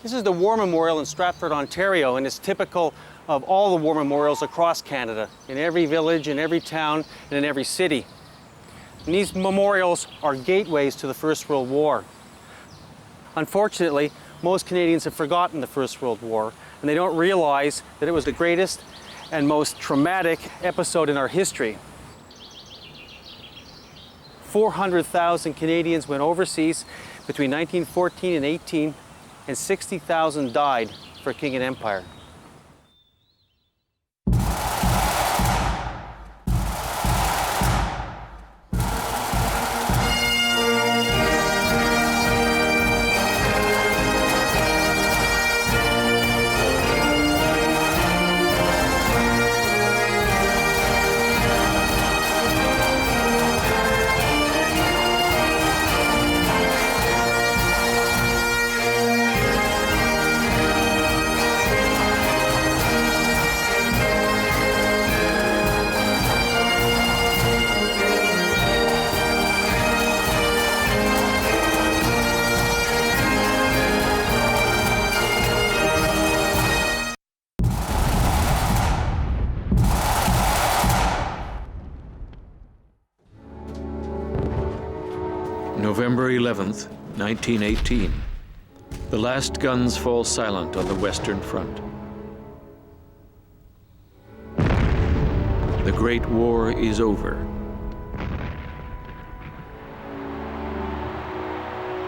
This is the War Memorial in Stratford, Ontario, and it's typical of all the war memorials across Canada, in every village, in every town, and in every city. And these memorials are gateways to the First World War. Unfortunately, most Canadians have forgotten the First World War, and they don't realize that it was the greatest and most traumatic episode in our history. 400,000 Canadians went overseas between 1914 and 18, and 60,000 died for King and Empire. November 11th, 1918. The last guns fall silent on the Western Front. The Great War is over.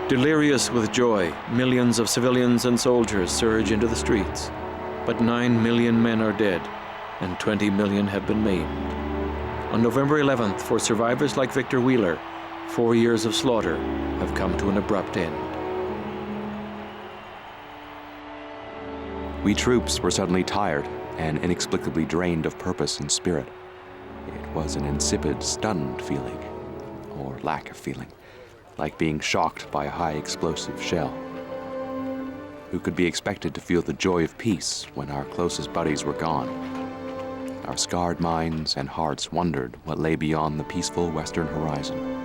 Delirious with joy, millions of civilians and soldiers surge into the streets. But 9 million men are dead, and 20 million have been maimed. On November 11th, for survivors like Victor Wheeler, 4 years of slaughter have come to an abrupt end. We troops were suddenly tired and inexplicably drained of purpose and spirit. It was an insipid, stunned feeling, or lack of feeling, like being shocked by a high explosive shell. Who could be expected to feel the joy of peace when our closest buddies were gone? Our scarred minds and hearts wondered what lay beyond the peaceful western horizon.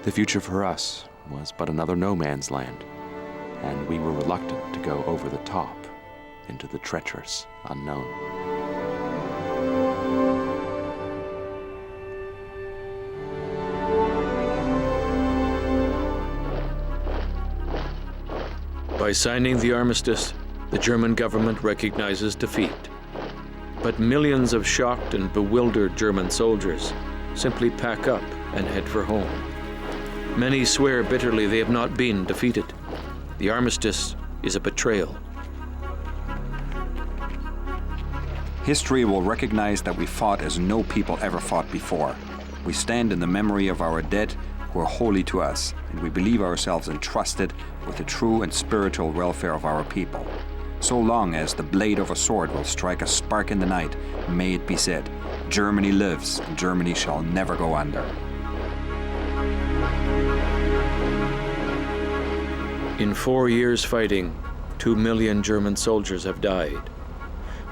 The future for us was but another no man's land, and we were reluctant to go over the top into the treacherous unknown. By signing the Armistice, the German government recognizes defeat. But millions of shocked and bewildered German soldiers simply pack up and head for home. Many swear bitterly they have not been defeated. The Armistice is a betrayal. History will recognize that we fought as no people ever fought before. We stand in the memory of our dead who are holy to us, and we believe ourselves entrusted with the true and spiritual welfare of our people. So long as the blade of a sword will strike a spark in the night, may it be said, Germany lives and Germany shall never go under. In 4 years fighting, 2 million German soldiers have died.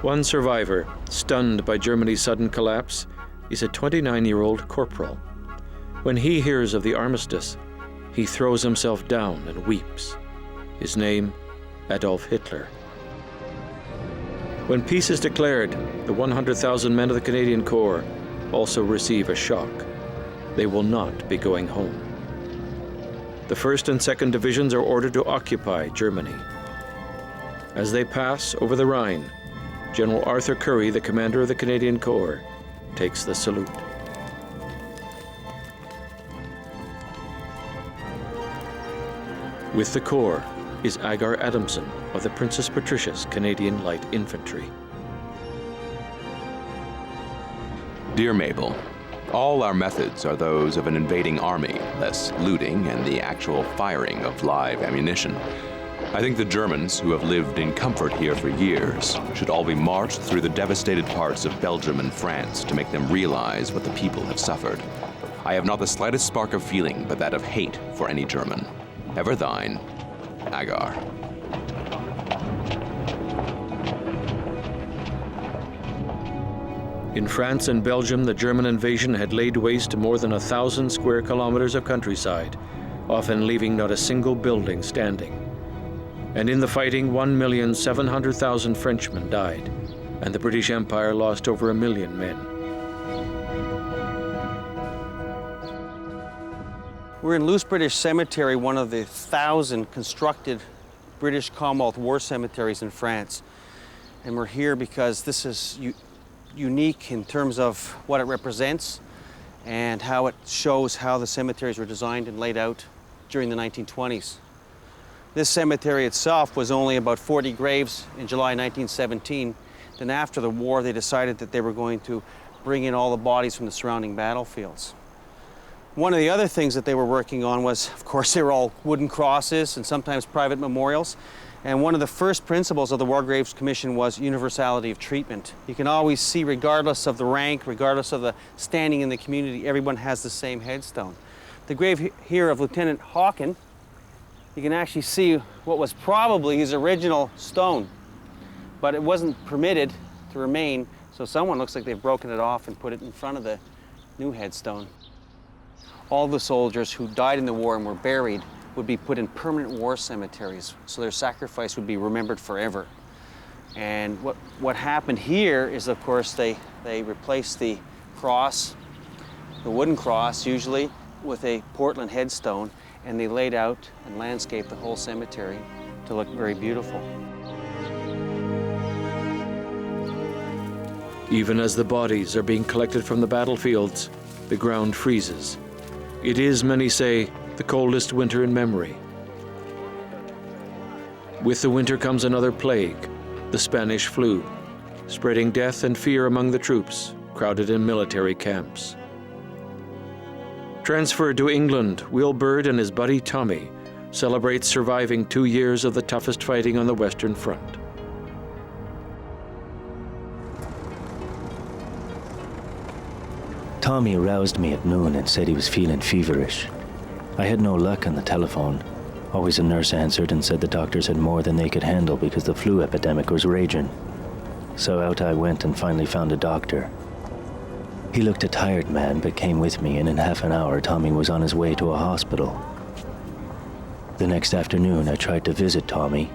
One survivor, stunned by Germany's sudden collapse, is a 29-year-old corporal. When he hears of the Armistice, he throws himself down and weeps. His name, Adolf Hitler. When peace is declared, the 100,000 men of the Canadian Corps also receive a shock. They will not be going home. The 1st and 2nd Divisions are ordered to occupy Germany. As they pass over the Rhine, General Arthur Currie, the commander of the Canadian Corps, takes the salute. With the Corps is Agar Adamson of the Princess Patricia's Canadian Light Infantry. Dear Mabel, all our methods are those of an invading army, less looting and the actual firing of live ammunition. I think the Germans, who have lived in comfort here for years, should all be marched through the devastated parts of Belgium and France to make them realize what the people have suffered. I have not the slightest spark of feeling but that of hate for any German. Ever thine, Agar. In France and Belgium, the German invasion had laid waste to more than 1,000 square kilometers of countryside, often leaving not a single building standing. And in the fighting, 1,700,000 Frenchmen died, and the British Empire lost over 1 million men. We're in Loos British Cemetery, one of the 1,000 constructed British Commonwealth war cemeteries in France. And we're here because this is unique in terms of what it represents and how it shows how the cemeteries were designed and laid out during the 1920s. This cemetery itself was only about 40 graves in July 1917. Then after the war, they decided that they were going to bring in all the bodies from the surrounding battlefields. One of the other things that they were working on was, of course, they were all wooden crosses and sometimes private memorials. And one of the first principles of the War Graves Commission was universality of treatment. You can always see, regardless of the rank, regardless of the standing in the community, everyone has the same headstone. The grave here of Lieutenant Hawken, you can actually see what was probably his original stone, but it wasn't permitted to remain, so someone looks like they've broken it off and put it in front of the new headstone. All the soldiers who died in the war and were buried would be put in permanent war cemeteries, so their sacrifice would be remembered forever. And what happened here is, of course, they replaced the cross, the wooden cross usually, with a Portland headstone, and they laid out and landscaped the whole cemetery to look very beautiful. Even as the bodies are being collected from the battlefields, the ground freezes. It is, many say, the coldest winter in memory. With the winter comes another plague, the Spanish flu, spreading death and fear among the troops crowded in military camps. Transferred to England, Will Byrd and his buddy Tommy celebrate surviving 2 years of the toughest fighting on the Western Front. Tommy roused me at noon and said he was feeling feverish. I had no luck on the telephone. Always a nurse answered and said the doctors had more than they could handle because the flu epidemic was raging. So out I went and finally found a doctor. He looked a tired man but came with me, and in half an hour Tommy was on his way to a hospital. The next afternoon I tried to visit Tommy.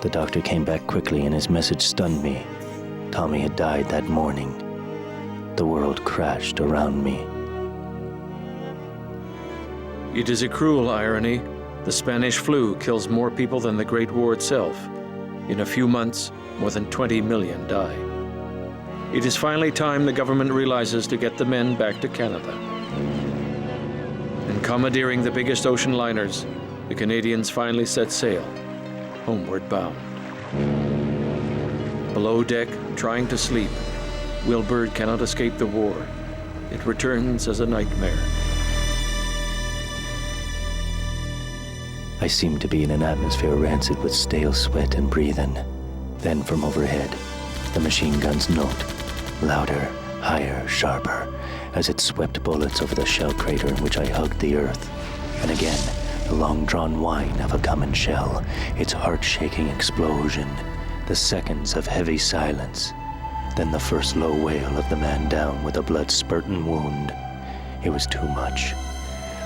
The doctor came back quickly and his message stunned me. Tommy had died that morning. The world crashed around me. It is a cruel irony. The Spanish flu kills more people than the Great War itself. In a few months, more than 20 million die. It is finally time the government realizes to get the men back to Canada. And commandeering the biggest ocean liners, the Canadians finally set sail, homeward bound. Below deck, trying to sleep, Will Byrd cannot escape the war. It returns as a nightmare. I seemed to be in an atmosphere rancid with stale sweat and breathing. Then from overhead, the machine gun's note, louder, higher, sharper, as it swept bullets over the shell crater in which I hugged the earth. And again, the long-drawn whine of a coming shell, its heart-shaking explosion, the seconds of heavy silence. Then the first low wail of the man down with a blood-spurting wound. It was too much.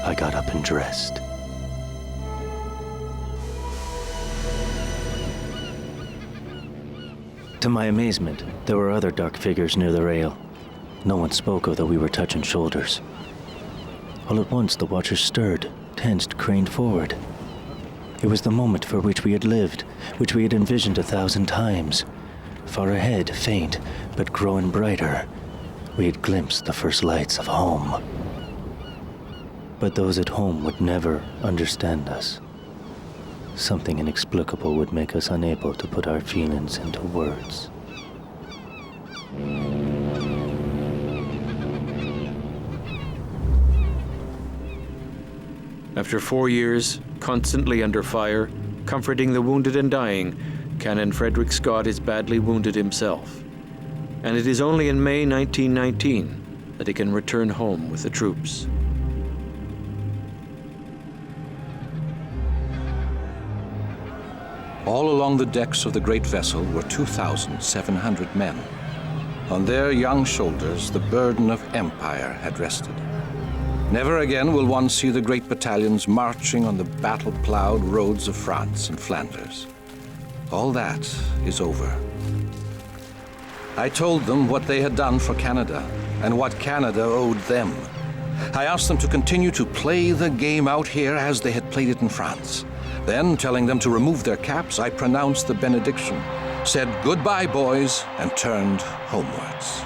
I got up and dressed. To my amazement, there were other dark figures near the rail. No one spoke, although we were touching shoulders. All at once, the watchers stirred, tensed, craned forward. It was the moment for which we had lived, which we had envisioned 1,000 times. Far ahead, faint, but growing brighter, we had glimpsed the first lights of home. But those at home would never understand us. Something inexplicable would make us unable to put our feelings into words. After 4 years, constantly under fire, comforting the wounded and dying, Canon Frederick Scott is badly wounded himself. And it is only in May 1919 that he can return home with the troops. All along the decks of the great vessel were 2,700 men. On their young shoulders, the burden of empire had rested. Never again will one see the great battalions marching on the battle-plowed roads of France and Flanders. all that is over. I told them what they had done for Canada and what Canada owed them. I asked them to continue to play the game out here as they had played it in France. Then, telling them to remove their caps, I pronounced the benediction, said goodbye, boys, and turned homewards.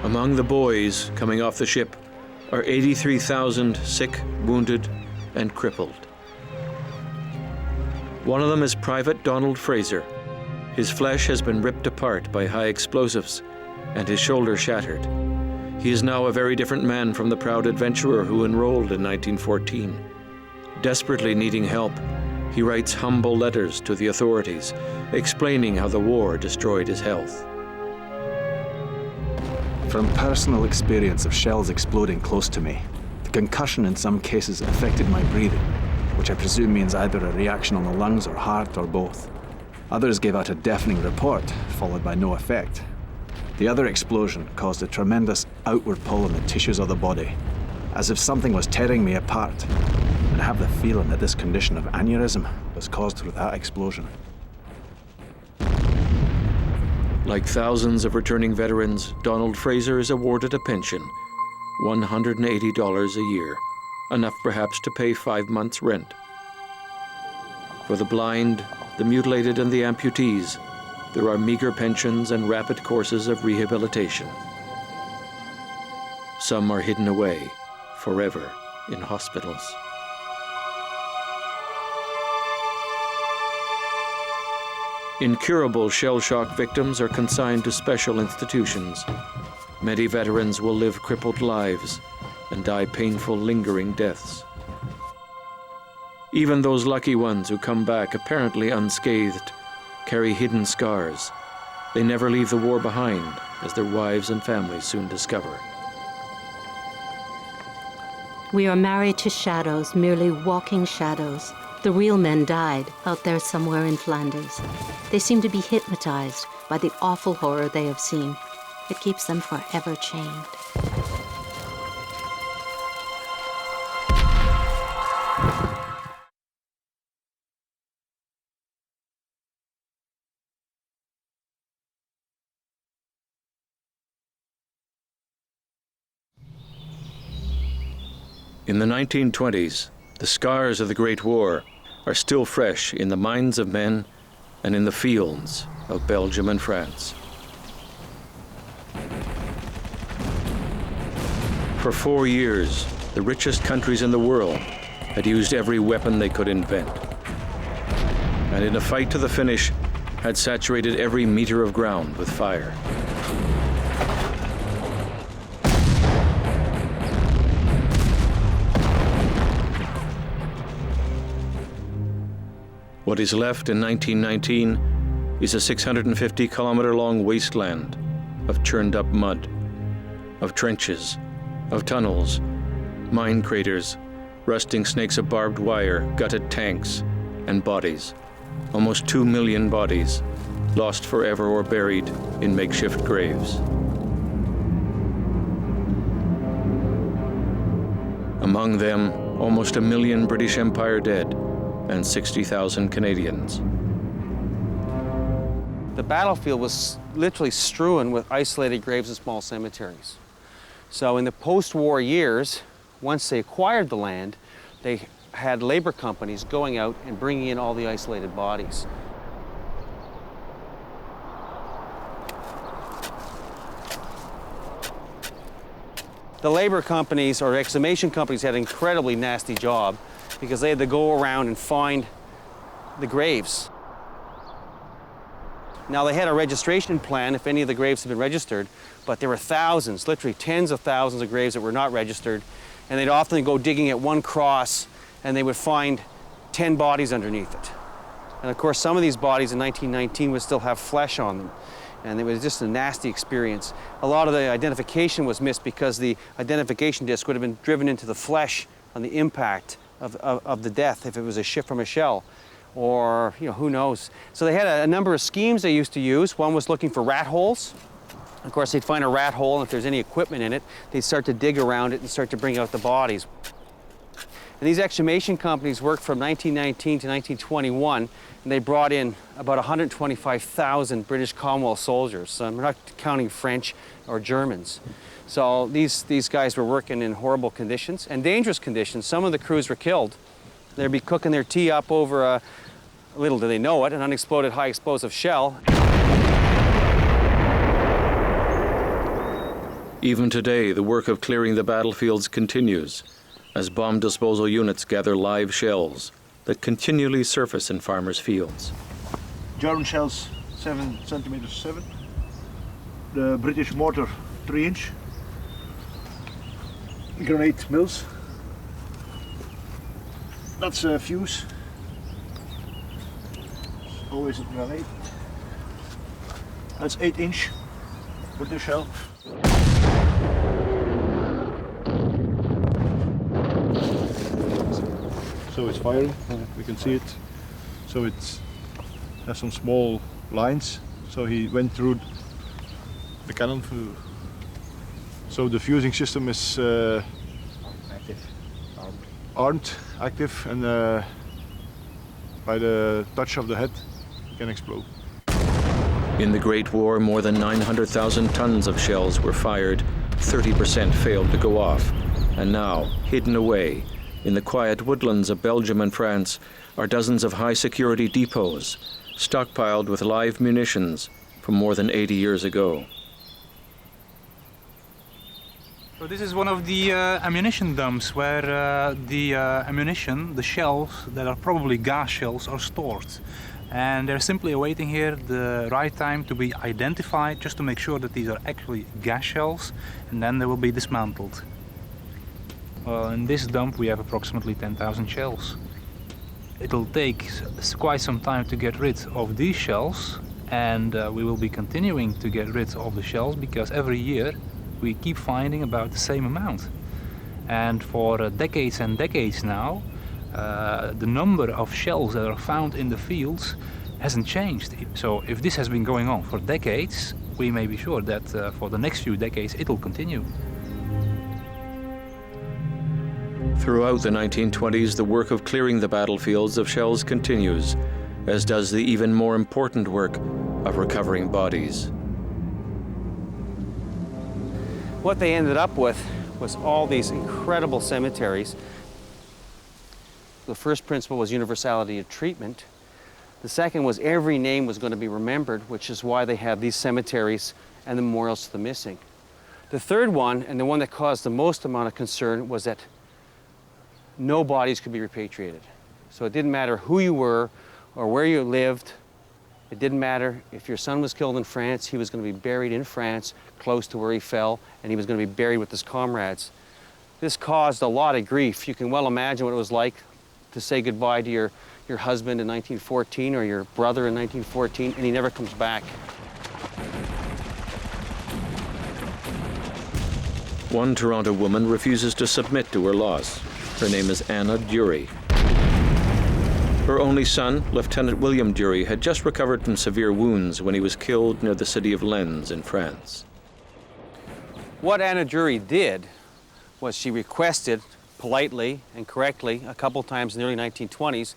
Among the boys coming off the ship are 83,000 sick, wounded, and crippled. One of them is Private Donald Fraser. His flesh has been ripped apart by high explosives, and his shoulder shattered. He is now a very different man from the proud adventurer who enrolled in 1914. Desperately needing help, he writes humble letters to the authorities, explaining how the war destroyed his health. From personal experience of shells exploding close to me, the concussion in some cases affected my breathing, which I presume means either a reaction on the lungs or heart or both. Others gave out a deafening report, followed by no effect. The other explosion caused a tremendous outward pull on the tissues of the body, as if something was tearing me apart. And I have the feeling that this condition of aneurysm was caused through that explosion. Like thousands of returning veterans, Donald Fraser is awarded a pension, $180 a year, enough perhaps to pay 5 months' rent. For the blind, the mutilated, and the amputees, there are meager pensions and rapid courses of rehabilitation. Some are hidden away forever in hospitals. Incurable shell shock victims are consigned to special institutions. Many veterans will live crippled lives and die painful, lingering deaths. Even those lucky ones who come back apparently unscathed carry hidden scars. They never leave the war behind, as their wives and families soon discover. We are married to shadows, merely walking shadows. The real men died out there somewhere in Flanders. They seem to be hypnotized by the awful horror they have seen. It keeps them forever chained. In the 1920s, the scars of the Great War are still fresh in the minds of men and in the fields of Belgium and France. For 4 years, the richest countries in the world had used every weapon they could invent, and in a fight to the finish, had saturated every meter of ground with fire. What is left in 1919 is a 650-kilometer-long wasteland of churned-up mud, of trenches, of tunnels, mine craters, rusting snakes of barbed wire, gutted tanks, and bodies. Almost 2 million bodies, lost forever or buried in makeshift graves. Among them, almost 1 million British Empire dead, and 60,000 Canadians. The battlefield was literally strewn with isolated graves and small cemeteries. So in the post-war years, once they acquired the land, they had labor companies going out and bringing in all the isolated bodies. The labor companies or exhumation companies had an incredibly nasty job because they had to go around and find the graves. Now, they had a registration plan if any of the graves had been registered, but there were thousands, literally tens of thousands of graves that were not registered, and they'd often go digging at one cross and they would find 10 bodies underneath it. And of course, some of these bodies in 1919 would still have flesh on them, and it was just a nasty experience. A lot of the identification was missed because the identification disc would have been driven into the flesh on the impact of the death, if it was a ship from a shell, or who knows. So they had a number of schemes they used to use. One was looking for rat holes. Of course, they'd find a rat hole, and if there's any equipment in it, they'd start to dig around it and start to bring out the bodies. And these exhumation companies worked from 1919 to 1921, and they brought in about 125,000 British Commonwealth soldiers. So we're not counting French or Germans. So these guys were working in horrible conditions and dangerous conditions. Some of the crews were killed. They'd be cooking their tea up over little do they know it, an unexploded high explosive shell. Even today, the work of clearing the battlefields continues as bomb disposal units gather live shells that continually surface in farmers' fields. German shells 7 centimeters 7. The British mortar 3 inch. Grenade mills. That's a fuse. Always a grenade. That's 8 inch British shell. So it's firing, we can see it. So it has some small lines. So he went through the cannon. So the fusing system is armed, active, and by the touch of the head, it can explode. In the Great War, more than 900,000 tons of shells were fired. 30% failed to go off. And now, hidden away, in the quiet woodlands of Belgium and France, are dozens of high-security depots, stockpiled with live munitions from more than 80 years ago. So this is one of the ammunition dumps where the ammunition, the shells that are probably gas shells, are stored. And they're simply awaiting here the right time to be identified, just to make sure that these are actually gas shells, and then they will be dismantled. In this dump we have approximately 10,000 shells. It'll take quite some time to get rid of these shells, and we will be continuing to get rid of the shells because every year we keep finding about the same amount. And for decades and decades now, the number of shells that are found in the fields hasn't changed. So if this has been going on for decades, we may be sure that for the next few decades it'll continue. Throughout the 1920s, the work of clearing the battlefields of shells continues, as does the even more important work of recovering bodies. What they ended up with was all these incredible cemeteries. The first principle was universality of treatment. The second was every name was going to be remembered, which is why they have these cemeteries and the memorials to the missing. The third one, and the one that caused the most amount of concern, was that no bodies could be repatriated. So it didn't matter who you were or where you lived. It didn't matter if your son was killed in France, he was going to be buried in France, close to where he fell, and he was going to be buried with his comrades. This caused a lot of grief. You can well imagine what it was like to say goodbye to your husband in 1914 or your brother in 1914, and he never comes back. One Toronto woman refuses to submit to her loss. Her name is Anna Dewey. Her only son, Lieutenant William Dewey, had just recovered from severe wounds when he was killed near the city of Lens in France. What Anna Dewey did was she requested politely and correctly a couple times in the early 1920s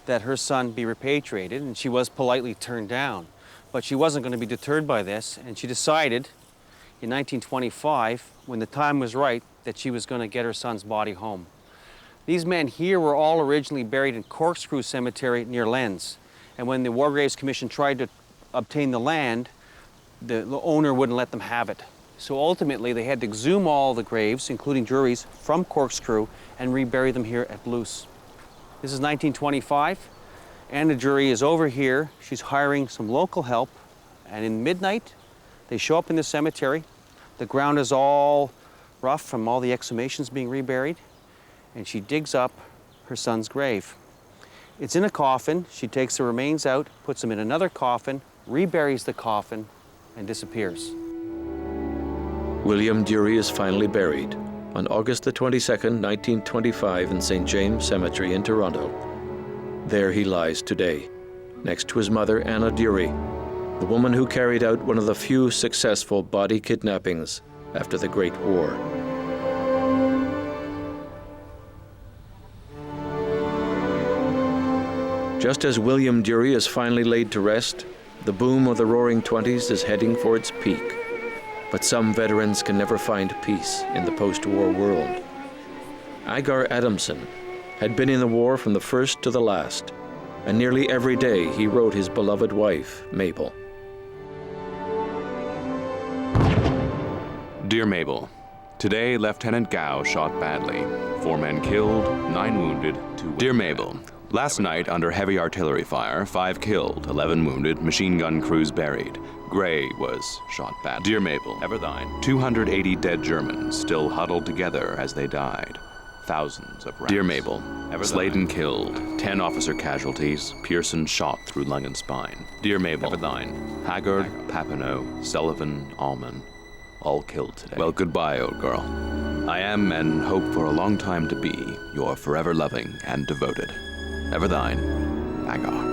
that her son be repatriated, and she was politely turned down. But she wasn't going to be deterred by this, and she decided in 1925, when the time was right, that she was going to get her son's body home. These men here were all originally buried in Corkscrew Cemetery near Lens. And when the War Graves Commission tried to obtain the land, the owner wouldn't let them have it. So ultimately, they had to exhume all the graves, including Dewey's, from Corkscrew and rebury them here at Luce. This is 1925. Anna Dewey is over here. She's hiring some local help. And in midnight, they show up in the cemetery. The ground is all rough from all the exhumations being reburied. And she digs up her son's grave. It's in a coffin. She takes the remains out, puts them in another coffin, reburies the coffin, and disappears. William Dewey is finally buried on August the 22nd, 1925 in St. James Cemetery in Toronto. There he lies today, next to his mother, Anna Dewey, the woman who carried out one of the few successful body kidnappings after the Great War. Just as William Dewey is finally laid to rest, the boom of the Roaring Twenties is heading for its peak. But some veterans can never find peace in the post-war world. Agar Adamson had been in the war from the first to the last, and nearly every day he wrote his beloved wife, Mabel. Dear Mabel, today Lieutenant Gow shot badly. 4 men killed, 9 wounded, 2 wounded. Dear Mabel, last night under heavy artillery fire, 5 killed, 11 wounded, machine gun crews buried. Gray was shot badly. Dear Mabel, ever thine. 280 dead Germans still huddled together as they died. Thousands of rats. Dear Mabel, Sladen killed, 10 officer casualties, Pearson shot through lung and spine. Dear Mabel, ever thine. Haggard, Papineau, Sullivan, Allman, all killed today. Well, goodbye, old girl. I am, and hope for a long time to be, your forever loving and devoted. Ever thine, Agar.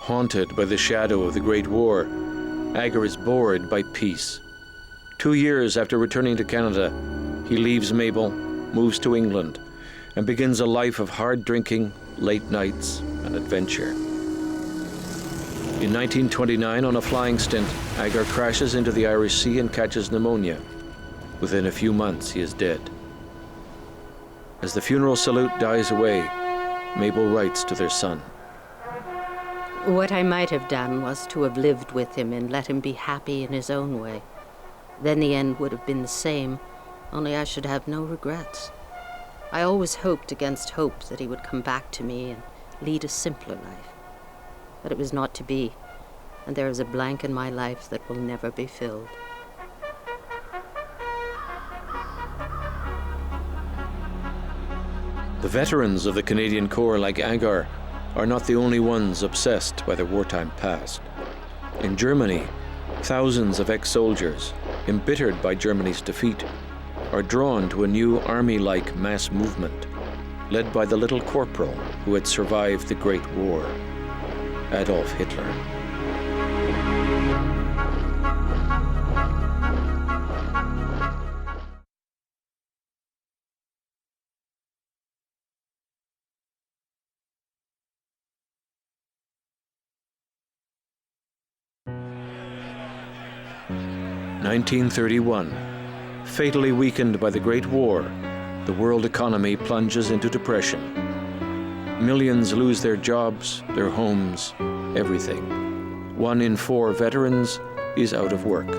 Haunted by the shadow of the Great War, Agar is bored by peace. 2 years after returning to Canada, he leaves Mabel, moves to England, and begins a life of hard drinking, late nights, and adventure. In 1929, on a flying stint, Agar crashes into the Irish Sea and catches pneumonia. Within a few months, he is dead. As the funeral salute dies away, Mabel writes to their son. What I might have done was to have lived with him and let him be happy in his own way. Then the end would have been the same, only I should have no regrets. I always hoped against hope that he would come back to me and lead a simpler life. But it was not to be, and there is a blank in my life that will never be filled. The veterans of the Canadian Corps, like Agar, are not the only ones obsessed by their wartime past. In Germany, thousands of ex-soldiers, embittered by Germany's defeat, are drawn to a new army-like mass movement, led by the little corporal who had survived the Great War, Adolf Hitler. (1931). Fatally weakened by the Great War, the world economy plunges into depression. Millions lose their jobs, their homes, everything. 1 in 4 veterans is out of work.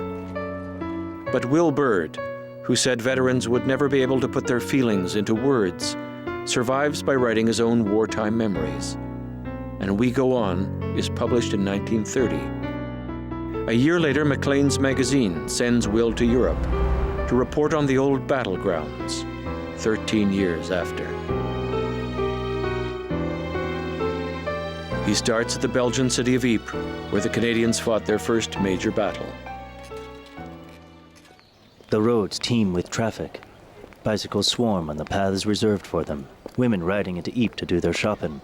But Will Bird, who said veterans would never be able to put their feelings into words, survives by writing his own wartime memories. And We Go On is published in 1930. A year later, Maclean's magazine sends Will to Europe to report on the old battlegrounds, 13 years after. He starts at the Belgian city of Ypres, where the Canadians fought their first major battle. The roads teem with traffic. Bicycles swarm on the paths reserved for them, women riding into Ypres to do their shopping.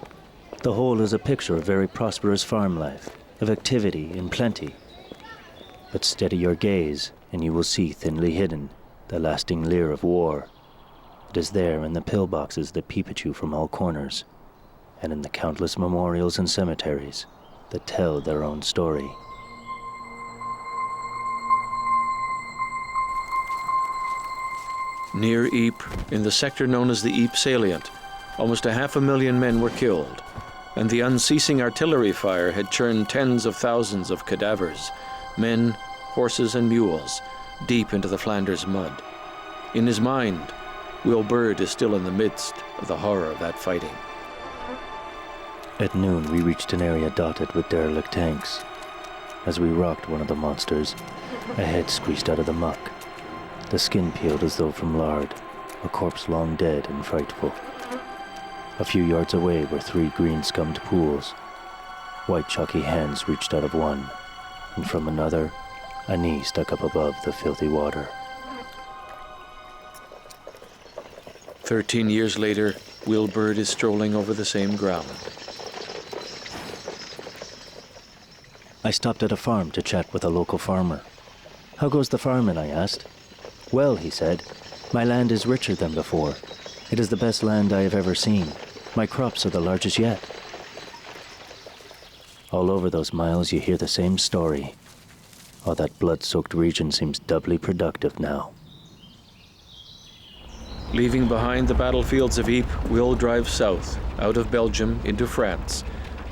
The whole is a picture of very prosperous farm life, of activity and plenty. But steady your gaze, and you will see thinly hidden the lasting leer of war. It is there in the pillboxes that peep at you from all corners, and in the countless memorials and cemeteries that tell their own story. Near Ypres, in the sector known as the Ypres Salient, almost 500,000 men were killed, and the unceasing artillery fire had churned tens of thousands of cadavers, men, horses, and mules, deep into the Flanders mud. In his mind, Will Bird is still in the midst of the horror of that fighting. At noon, we reached an area dotted with derelict tanks. As we rocked one of the monsters, a head squeezed out of the muck. The skin peeled as though from lard, a corpse long dead and frightful. A few yards away were 3 green-scummed pools. White chalky hands reached out of one, and from another, a knee stuck up above the filthy water. 13 years later, Will Bird is strolling over the same ground. I stopped at a farm to chat with a local farmer. "How goes the farming?" I asked. "Well," he said, "my land is richer than before. It is the best land I have ever seen. My crops are the largest yet. All over those miles you hear the same story. All that blood-soaked region seems doubly productive now. Leaving behind the battlefields of Ypres, we'll drive south, out of Belgium into France,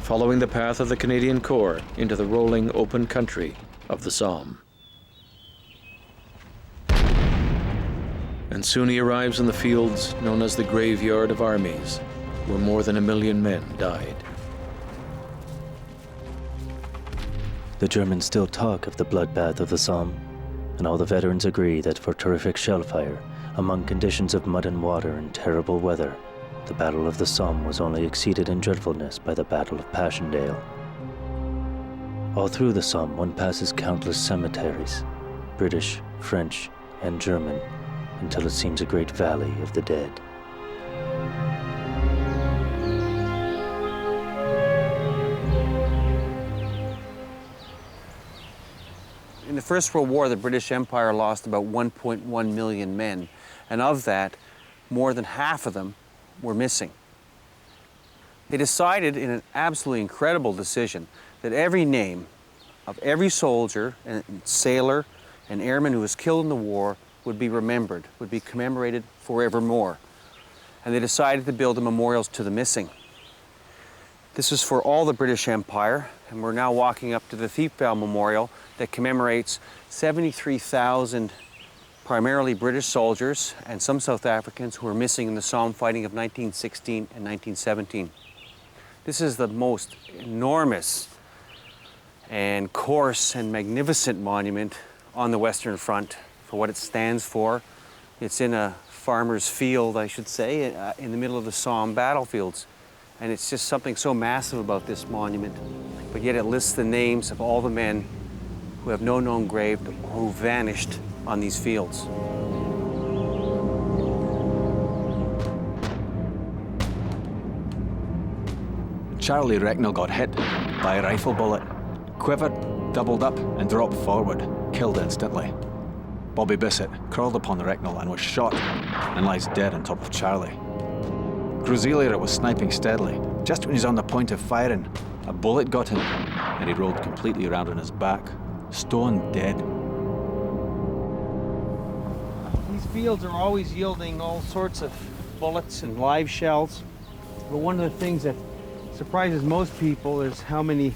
following the path of the Canadian Corps into the rolling open country of the Somme. And soon he arrives in the fields known as the Graveyard of Armies, where more than 1 million men died. The Germans still talk of the bloodbath of the Somme, and all the veterans agree that for terrific shellfire, among conditions of mud and water and terrible weather, the Battle of the Somme was only exceeded in dreadfulness by the Battle of Passchendaele. All through the Somme one passes countless cemeteries, British, French, and German, until it seems a great valley of the dead. In the First World War, the British Empire lost about 1.1 million men, and of that, more than half of them were missing. They decided in an absolutely incredible decision that every name of every soldier and sailor and airman who was killed in the war would be remembered, would be commemorated forevermore. And they decided to build the memorials to the missing. This is for all the British Empire, and we're now walking up to the Thiepval Memorial that commemorates 73,000 primarily British soldiers and some South Africans who were missing in the Somme fighting of 1916 and 1917. This is the most enormous and coarse and magnificent monument on the Western Front for what it stands for. It's in a farmer's field, I should say, in the middle of the Somme battlefields. And it's just something so massive about this monument, but yet it lists the names of all the men who have no known grave or who vanished on these fields. Charlie Recknell got hit by a rifle bullet, quivered, doubled up, and dropped forward, killed instantly. Bobby Bissett crawled upon Recknell and was shot, and lies dead on top of Charlie. Gruzelier was sniping steadily. Just when he's on the point of firing, a bullet got him, and he rolled completely around on his back, stone dead. These fields are always yielding all sorts of bullets and live shells, but one of the things that surprises most people is how many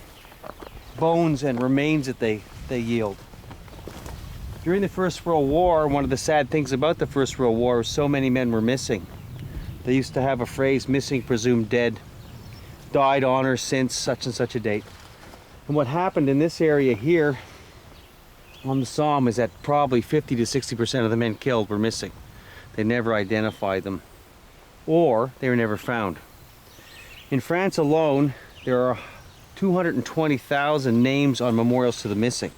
bones and remains that they yield. During the First World War, one of the sad things about the First World War was so many men were missing. They used to have a phrase, missing, presumed dead, died on or since such and such a date. And what happened in this area here on the Somme is that probably 50 to 60% of the men killed were missing. They never identified them, or they were never found. In France alone, there are 220,000 names on memorials to the missing.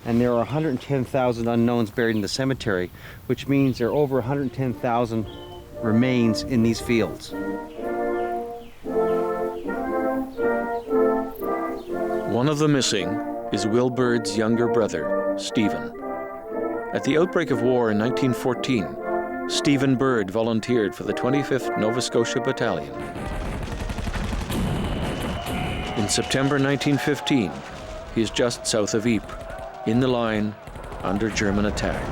And there are 110,000 unknowns buried in the cemetery, which means there are over 110,000 remains in these fields. One of the missing is Will Bird's younger brother, Stephen. At the outbreak of war in 1914, Stephen Bird volunteered for the 25th Nova Scotia Battalion. In September 1915, he is just south of Ypres, in the line, under German attack.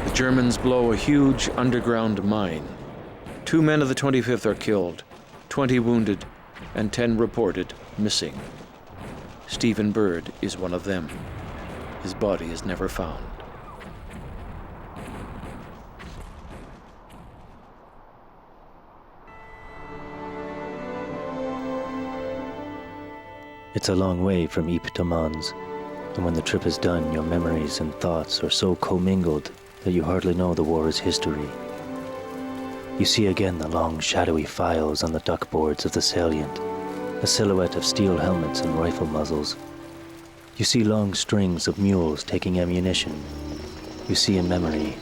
The Germans blow a huge underground mine. 2 men of the 25th are killed, 20 wounded, and 10 reported missing. Stephen Bird is one of them. His body is never found. It's a long way from Ypres to Mons, and when the trip is done, your memories and thoughts are so commingled that you hardly know the war is history. You see again the long shadowy files on the duckboards of the salient, a silhouette of steel helmets and rifle muzzles. You see long strings of mules taking ammunition. You see in memory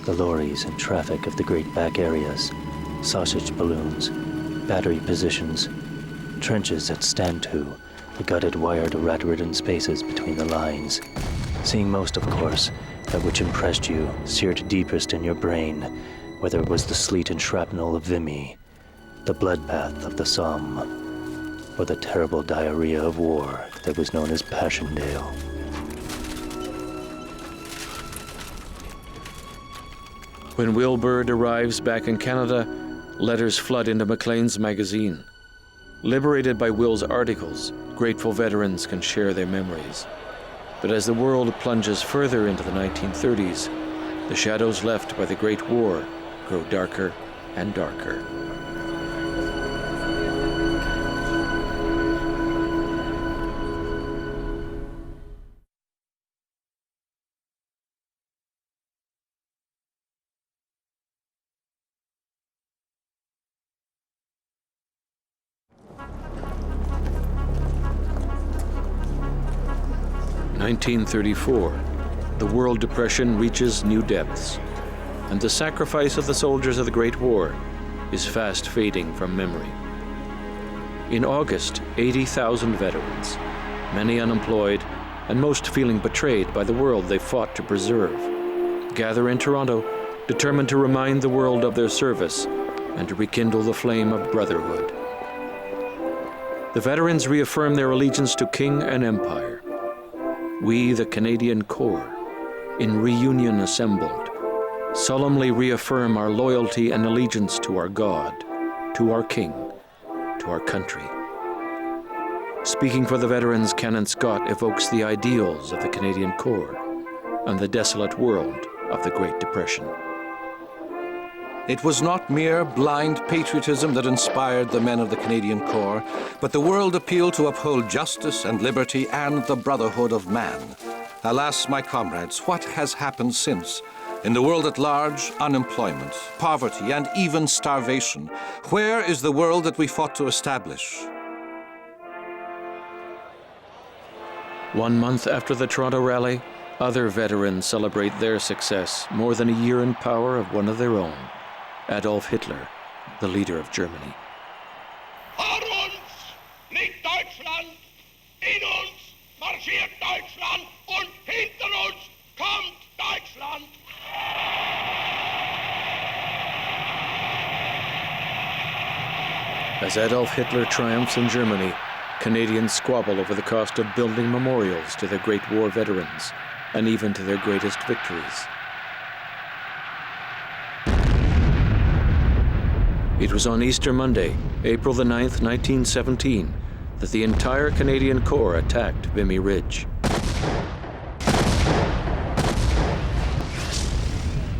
the lorries and traffic of the great back areas, sausage balloons, battery positions, trenches at stand to, the gutted wired rat-ridden spaces between the lines. Seeing most, of course, that which impressed you, seared deepest in your brain, whether it was the sleet and shrapnel of Vimy, the bloodbath of the Somme, or the terrible diarrhea of war that was known as Passchendaele. When Will Bird arrives back in Canada, letters flood into Maclean's magazine. Liberated by Will's articles, grateful veterans can share their memories. But as the world plunges further into the 1930s, the shadows left by the Great War grow darker and darker. In 1934, the World Depression reaches new depths, and the sacrifice of the soldiers of the Great War is fast fading from memory. In August, 80,000 veterans, many unemployed, and most feeling betrayed by the world they fought to preserve, gather in Toronto, determined to remind the world of their service and to rekindle the flame of brotherhood. The veterans reaffirm their allegiance to King and Empire. We, the Canadian Corps, in reunion assembled, solemnly reaffirm our loyalty and allegiance to our God, to our King, to our country. Speaking for the veterans, Canon Scott evokes the ideals of the Canadian Corps and the desolate world of the Great Depression. It was not mere blind patriotism that inspired the men of the Canadian Corps, but the world appeal to uphold justice and liberty and the brotherhood of man. Alas, my comrades, what has happened since? In the world at large, unemployment, poverty, and even starvation. Where is the world that we fought to establish? 1 month after the Toronto rally, other veterans celebrate their success, more than a year in power of one of their own. Adolf Hitler, the leader of Germany. Vor uns liegt Deutschland, in uns marschiert Deutschland und hinter uns kommt Deutschland. As Adolf Hitler triumphs in Germany, Canadians squabble over the cost of building memorials to their Great War veterans, and even to their greatest victories. It was on Easter Monday, April the 9th, 1917, that the entire Canadian Corps attacked Vimy Ridge.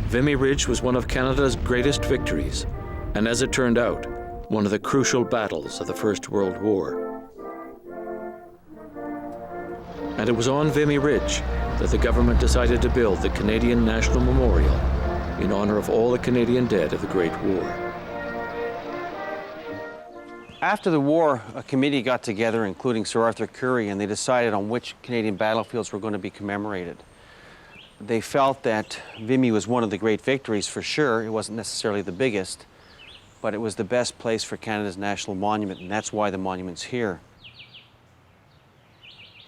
Vimy Ridge was one of Canada's greatest victories, and as it turned out, one of the crucial battles of the First World War. And it was on Vimy Ridge that the government decided to build the Canadian National Memorial in honor of all the Canadian dead of the Great War. After the war, a committee got together, including Sir Arthur Currie, and they decided on which Canadian battlefields were going to be commemorated. They felt that Vimy was one of the great victories for sure. It wasn't necessarily the biggest, but it was the best place for Canada's national monument, and that's why the monument's here.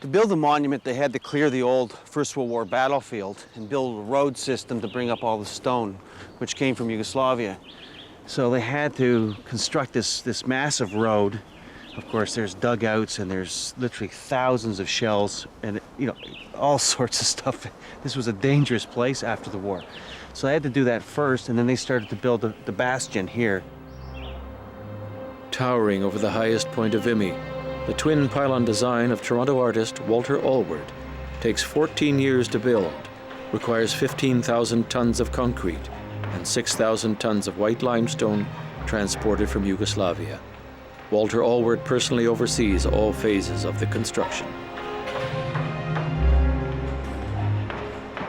To build the monument, they had to clear the old First World War battlefield and build a road system to bring up all the stone, which came from Yugoslavia. So they had to construct this massive road. Of course, there's dugouts and there's literally thousands of shells and, you know, all sorts of stuff. This was a dangerous place after the war. So they had to do that first, and then they started to build the bastion here. Towering over the highest point of Vimy, the twin pylon design of Toronto artist Walter Allward takes 14 years to build, requires 15,000 tons of concrete, and 6,000 tons of white limestone transported from Yugoslavia. Walter Allward personally oversees all phases of the construction.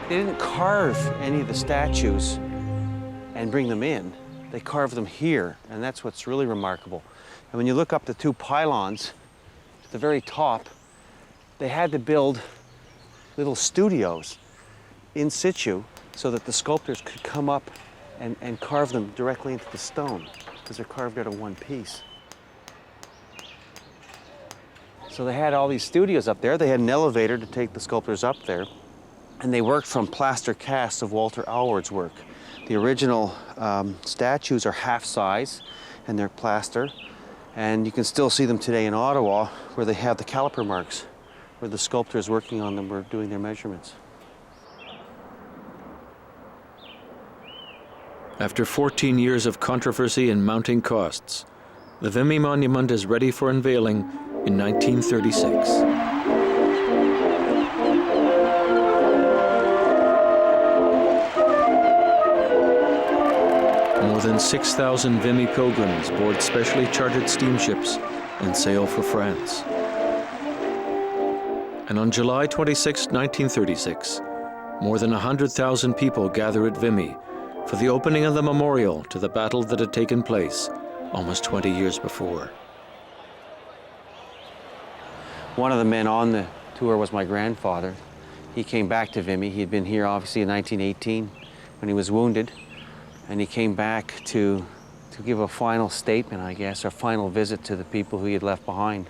They didn't carve any of the statues and bring them in. They carved them here, and that's what's really remarkable. And when you look up the two pylons at the very top, they had to build little studios in situ so that the sculptors could come up and carve them directly into the stone, because they're carved out of one piece. So they had all these studios up there. They had an elevator to take the sculptors up there. And they worked from plaster casts of Walter Alward's work. The original statues are half size and they're plaster. And you can still see them today in Ottawa where they have the caliper marks, where the sculptors working on them were doing their measurements. After 14 years of controversy and mounting costs, the Vimy monument is ready for unveiling in 1936. More than 6,000 Vimy pilgrims board specially chartered steamships and sail for France. And on July 26, 1936, more than 100,000 people gather at Vimy for the opening of the memorial to the battle that had taken place almost 20 years before. One of the men on the tour was my grandfather. He came back to Vimy. He had been here obviously in 1918 when he was wounded. And he came back to give a final statement, I guess, or final visit to the people who he had left behind.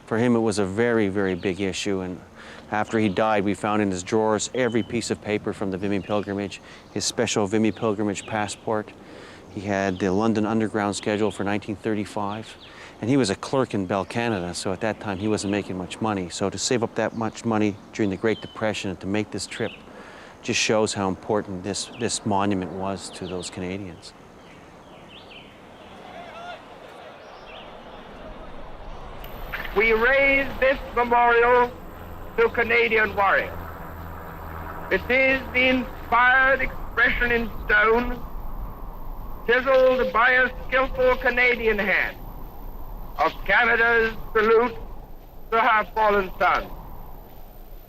For him, it was a very, very big issue. And after he died, we found in his drawers every piece of paper from the Vimy pilgrimage, his special Vimy pilgrimage passport. He had the London Underground schedule for 1935. And he was a clerk in Bell Canada, so at that time he wasn't making much money. So to save up that much money during the Great Depression and to make this trip just shows how important this monument was to those Canadians. We raise this memorial to Canadian warriors. It is the inspired expression in stone, chiseled by a skillful Canadian hand, of Canada's salute to her fallen sons.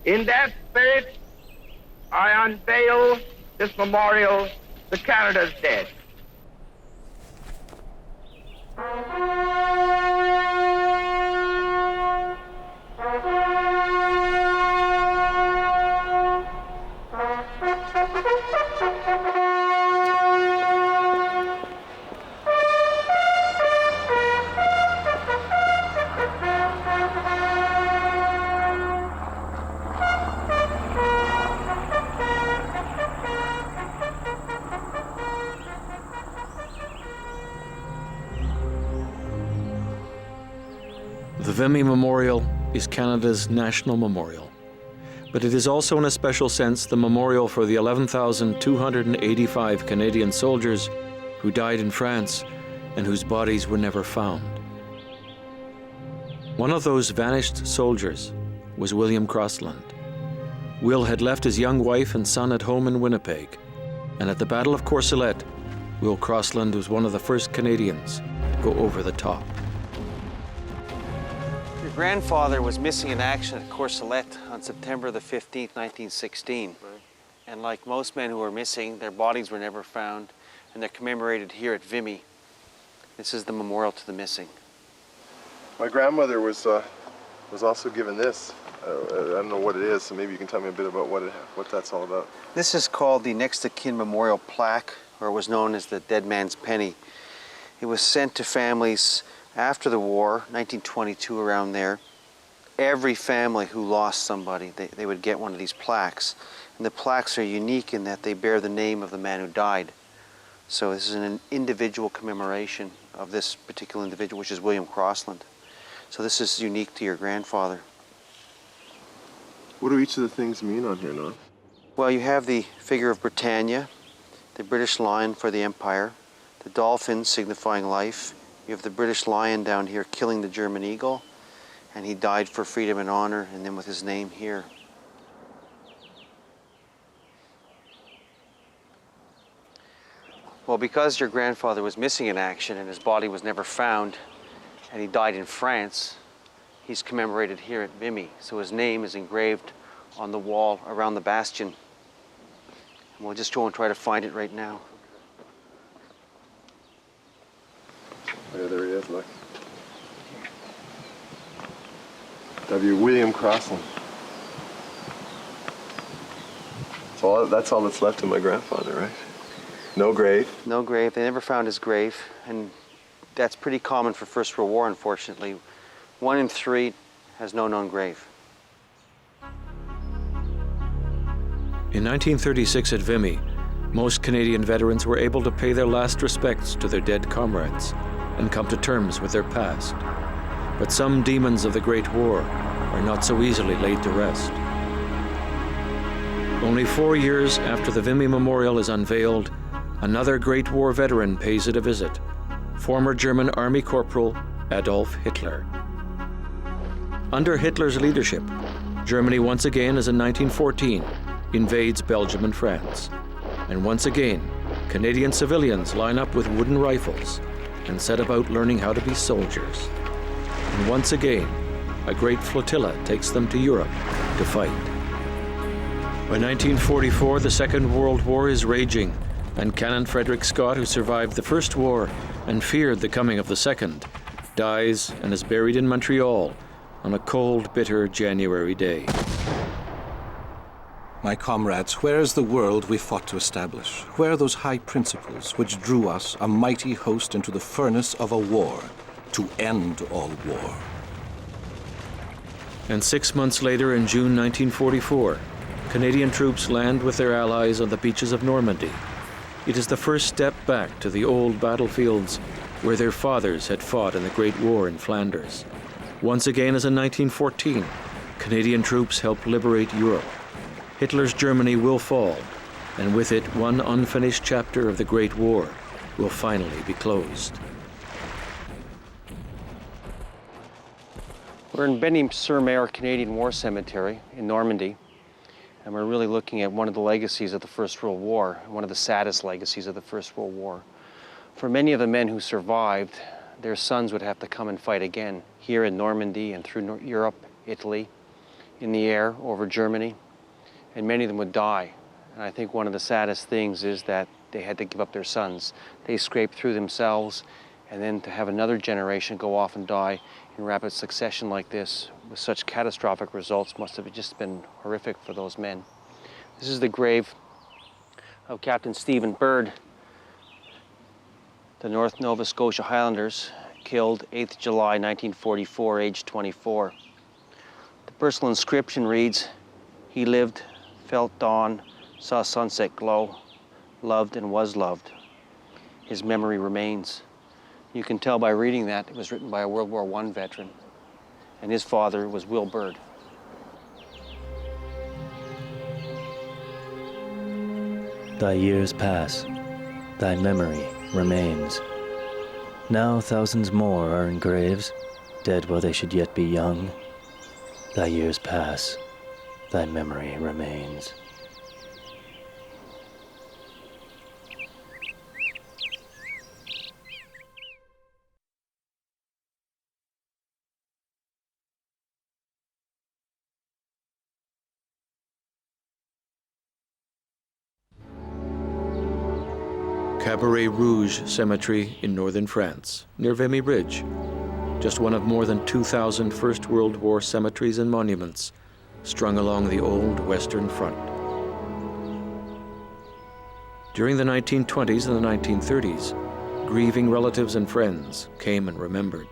In that spirit, I unveil this memorial to Canada's dead. The Vimy Memorial is Canada's national memorial, but it is also in a special sense the memorial for the 11,285 Canadian soldiers who died in France and whose bodies were never found. One of those vanished soldiers was William Crossland. Will had left his young wife and son at home in Winnipeg, and at the Battle of Courcelette, Will Crossland was one of the first Canadians to go over the top. Your grandfather was missing in action at Courcelette on September the 15th, 1916. Right. And like most men who were missing, their bodies were never found, and they're commemorated here at Vimy. This is the memorial to the missing. My grandmother was also given this. I don't know what it is, so maybe you can tell me a bit about what that's all about. This is called the Next of Kin Memorial Plaque, or was known as the Dead Man's Penny. It was sent to families after the war, 1922, around there. Every family who lost somebody, they would get one of these plaques. And the plaques are unique in that they bear the name of the man who died. So this is an individual commemoration of this particular individual, which is William Crossland. So this is unique to your grandfather. What do each of the things mean on here, Norm? Well, you have the figure of Britannia, the British lion for the Empire, the dolphin signifying life. You have the British lion down here killing the German eagle, and he died for freedom and honor, and then with his name here. Well, because your grandfather was missing in action and his body was never found, and he died in France, he's commemorated here at Vimy. So his name is engraved on the wall around the bastion. And we'll just go and try to find it right now. Yeah, there he is, look. W. William Crossland. So that's all that's left of my grandfather, right? No grave? No grave. They never found his grave, and that's pretty common for First World War, unfortunately. 1 in 3 has no known grave. In 1936 at Vimy, most Canadian veterans were able to pay their last respects to their dead comrades and come to terms with their past. But some demons of the Great War are not so easily laid to rest. Only 4 years after the Vimy Memorial is unveiled, another Great War veteran pays it a visit, former German Army Corporal Adolf Hitler. Under Hitler's leadership, Germany once again, as in 1914, invades Belgium and France. And once again, Canadian civilians line up with wooden rifles and set about learning how to be soldiers. And once again, a great flotilla takes them to Europe to fight. By 1944, the Second World War is raging, and Canon Frederick Scott, who survived the First War and feared the coming of the Second, dies and is buried in Montreal on a cold, bitter January day. My comrades, where is the world we fought to establish? Where are those high principles which drew us, a mighty host, into the furnace of a war, to end all war? And 6 months later, in June 1944, Canadian troops land with their allies on the beaches of Normandy. It is the first step back to the old battlefields where their fathers had fought in the Great War in Flanders. Once again, as in 1914, Canadian troops help liberate Europe. Hitler's Germany will fall, and with it, one unfinished chapter of the Great War will finally be closed. We're in Vimy-sur-Mer Canadian War Cemetery in Normandy, and we're really looking at one of the legacies of the First World War, one of the saddest legacies of the First World War. For many of the men who survived, their sons would have to come and fight again, here in Normandy and through Europe, Italy, in the air over Germany, and many of them would die. And I think one of the saddest things is that they had to give up their sons. They scraped through themselves, and then to have another generation go off and die in rapid succession like this, with such catastrophic results, must have just been horrific for those men. This is the grave of Captain Stephen Bird, the North Nova Scotia Highlanders, killed 8th July 1944, aged 24. The personal inscription reads, "He lived, felt dawn, saw sunset glow, loved and was loved. His memory remains." You can tell by reading that it was written by a World War I veteran, and his father was Will Bird. Thy years pass, thy memory remains. Now thousands more are in graves, dead while they should yet be young. Thy years pass, thy memory remains. Cabaret Rouge Cemetery in northern France, near Vimy Ridge, just one of more than 2,000 First World War cemeteries and monuments strung along the old Western Front. During the 1920s and the 1930s, grieving relatives and friends came and remembered.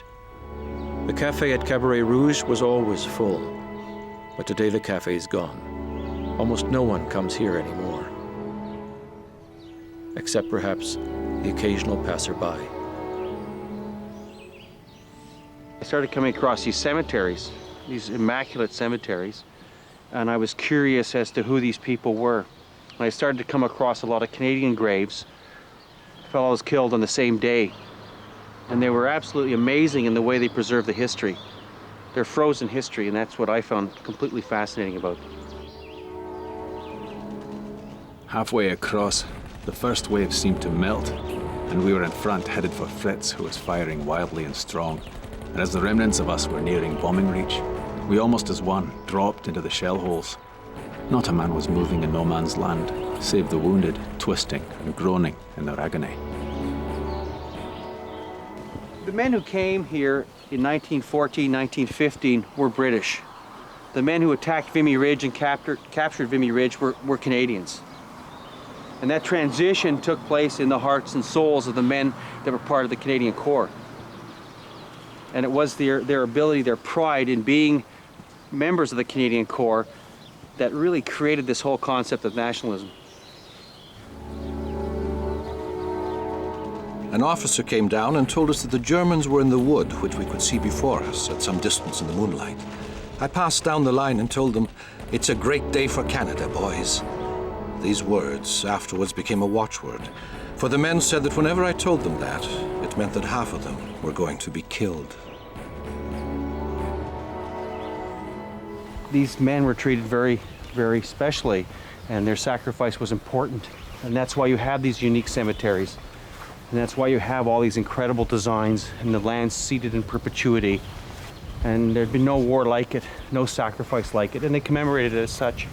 The cafe at Cabaret Rouge was always full, but today the cafe's gone. Almost no one comes here anymore, except perhaps the occasional passerby. I started coming across these cemeteries, these immaculate cemeteries, and I was curious as to who these people were. And I started to come across a lot of Canadian graves, fellows killed on the same day. And they were absolutely amazing in the way they preserve the history. They're frozen history, and that's what I found completely fascinating about them. Halfway across, the first wave seemed to melt, and we were in front, headed for Fritz, who was firing wildly and strong. And as the remnants of us were nearing bombing reach, we almost as one dropped into the shell holes. Not a man was moving in no man's land, save the wounded, twisting and groaning in their agony. The men who came here in 1914, 1915 were British. The men who attacked Vimy Ridge and captured Vimy Ridge were Canadians. And that transition took place in the hearts and souls of the men that were part of the Canadian Corps. And it was their ability, their pride in being members of the Canadian Corps that really created this whole concept of nationalism. An officer came down and told us that the Germans were in the wood, which we could see before us at some distance in the moonlight. I passed down the line and told them, "It's a great day for Canada, boys." These words afterwards became a watchword, for the men said that whenever I told them that, it meant that half of them were going to be killed. These men were treated very, very specially, and their sacrifice was important. And that's why you have these unique cemeteries. And that's why you have all these incredible designs and the land seated in perpetuity. And there'd been no war like it, no sacrifice like it, and they commemorated it as such.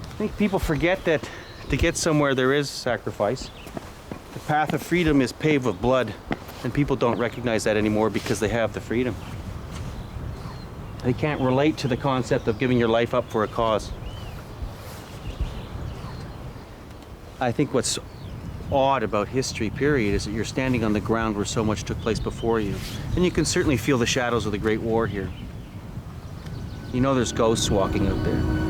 I think people forget that to get somewhere there is sacrifice. The path of freedom is paved with blood, and people don't recognize that anymore because they have the freedom. They can't relate to the concept of giving your life up for a cause. I think what's odd about history, period, is that you're standing on the ground where so much took place before you. And you can certainly feel the shadows of the Great War here. You know there's ghosts walking out there.